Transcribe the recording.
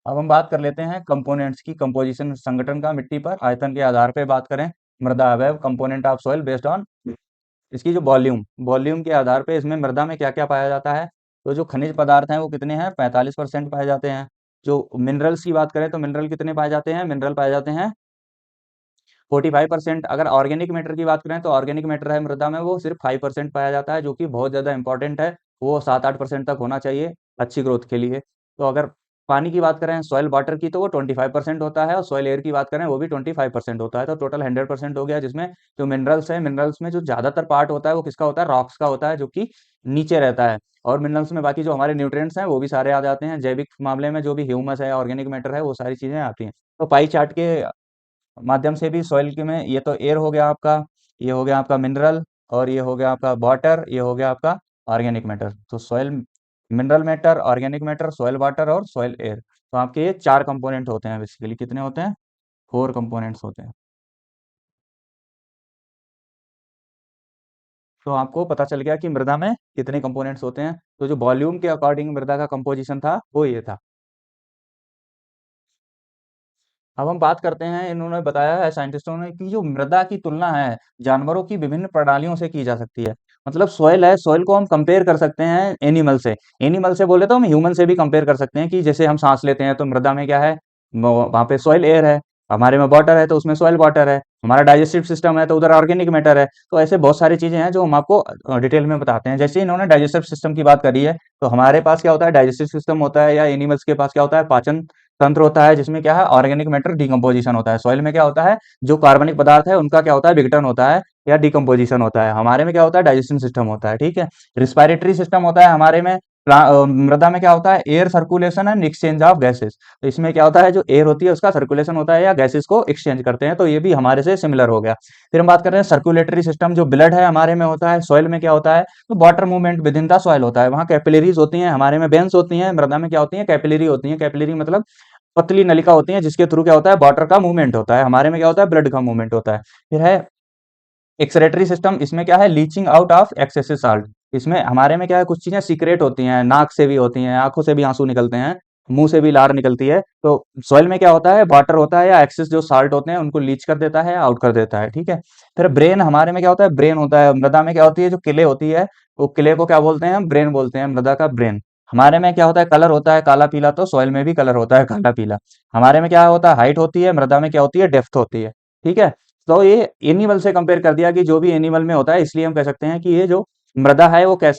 अब हम बात कर लेते हैं कंपोनेंट्स की, कंपोजिशन संगठन का मिट्टी पर आयतन के आधार पे बात करें। मृदा अवयव component of soil based on इसकी जो वॉल्यूम वॉल्यूम के आधार पे इसमें मृदा में क्या क्या पाया जाता है। तो जो खनिज पदार्थ हैं वो कितने हैं, 45% पाए जाते हैं। जो मिनरल्स की बात करें तो मिनरल कितने पाए जाते हैं, मिनरल पाए जाते हैं 45%। अगर ऑर्गेनिक मैटर की बात करें तो ऑर्गेनिक मैटर है मृदा में वो सिर्फ 5% पाया जाता है, जो कि बहुत ज़्यादा इंपॉर्टेंट है। वो 7-8% तक होना चाहिए अच्छी ग्रोथ के लिए। तो अगर पानी की बात करें सॉइल वाटर की तो वो 25% होता है, और सॉइल एयर की बात करें वो भी 25% होता है। तो टोटल 100% हो गया, जिसमें जो मिनरल्स है, मिनरल्स में जो ज़्यादातर पार्ट होता है वो किसका होता है, रॉक्स का होता है, जो कि नीचे रहता है। और मिनरल्स में बाकी जो हमारे न्यूट्रिएंट्स हैं वो भी सारे आ जाते हैं। जैविक मामले में जो भी ह्यूमस है, ऑर्गेनिक मैटर है, वो सारी चीज़ें आती हैं। तो पाई चार्ट के माध्यम से भी सॉइल के में ये तो एयर हो गया आपका, ये हो गया आपका मिनरल, और ये हो गया आपका वाटर, ये हो गया आपका ऑर्गेनिक मैटर। तो soil mineral matter, organic matter, soil water और सॉइल एयर, तो आपके ये 4 कंपोनेंट होते हैं। बेसिकली कितने होते हैं, 4 कंपोनेंट्स होते हैं। तो आपको पता चल गया कि मृदा में कितने कंपोनेंट्स होते हैं। तो जो वॉल्यूम के अकॉर्डिंग मृदा का कंपोजिशन था वो ये था। अब हम बात करते हैं, इन्होंने बताया है साइंटिस्टों ने कि जो मृदा की तुलना है जानवरों की विभिन्न प्रणालियों से की जा सकती है। मतलब सॉइल है, सॉइल को हम कंपेयर कर सकते हैं एनिमल से। एनिमल से बोले तो हम ह्यूमन से भी कंपेयर कर सकते हैं, कि जैसे हम सांस लेते हैं तो मृदा में क्या है, वहां पे सॉइल एयर है। हमारे में वाटर है तो उसमें सॉइल वाटर है। हमारा डाइजेस्टिव सिस्टम है तो उधर ऑर्गेनिक मैटर है। तो ऐसे बहुत सारी चीजें हैं जो हम आपको डिटेल में बताते हैं। जैसे इन्होंने डाइजेस्टिव सिस्टम की बात करी है, तो हमारे पास क्या होता है, डाइजेस्टिव सिस्टम होता है, या एनिमल्स के पास क्या होता है, पाचन तंत्र होता है, जिसमें क्या है, ऑर्गेनिक मैटर डिकम्पोजिशन होता है। सॉइल में क्या होता है, जो कार्बनिक पदार्थ है उनका क्या होता है, विघटन होता है या डिकम्पोजिशन होता है। हमारे में क्या होता है, डाइजेशन सिस्टम होता है। ठीक है। रिस्पायरेटरी सिस्टम होता है हमारे में। मृदा में क्या होता है, air circulation and exchange of gases. तो इसमें क्या होता है, जो एयर होती है उसका सर्कुलेशन होता है, या गैसेस को एक्सचेंज करते हैं। तो ये भी हमारे से सिमिलर हो गया। फिर हम बात कर रहे हैं सर्कुलेटरी सिस्टम, जो ब्लड है हमारे में होता है। सॉइल में क्या होता है, तो water movement with in the soil होता है। वहाँ कैपिलरीज होती हैं, हमारे में वेन्स होती हैं, मृदा में क्या होती हैं, कैपिलरी होती हैं। कैपिलरी मतलब पतली नलिका होती है, जिसके थ्रू क्या होता है, वाटर का मूवमेंट होता है। हमारे में क्या होता है, ब्लड का मूवमेंट होता है। फिर है एक्सक्रेटरी सिस्टम, इसमें क्या है, leaching out of excessive salt. इसमें हमारे में क्या है, कुछ चीजें सीक्रेट होती हैं, नाक से भी होती हैं, आंखों से भी आंसू निकलते हैं, मुंह से भी लार निकलती है। तो सॉइल में क्या होता है, वाटर होता है या एक्सेस जो साल्ट होते हैं उनको लीच कर देता है, आउट कर देता है। ठीक है। फिर ब्रेन, हमारे में क्या होता है, ब्रेन होता है। मृदा में क्या होती है, जो किले होती है, वो किले को क्या बोलते हैं, हम ब्रेन बोलते हैं, मृदा का ब्रेन। हमारे में क्या होता है, कलर होता है काला पीला, तो सॉइल में भी कलर होता है काला पीला। हमारे में क्या होता है, हाइट होती है, मृदा में क्या होती है, डेप्थ होती है। ठीक है। तो ये एनिमल से कंपेयर कर दिया कि जो भी एनिमल में होता है, इसलिए हम कह सकते हैं कि ये जो मृदा है वो कैसे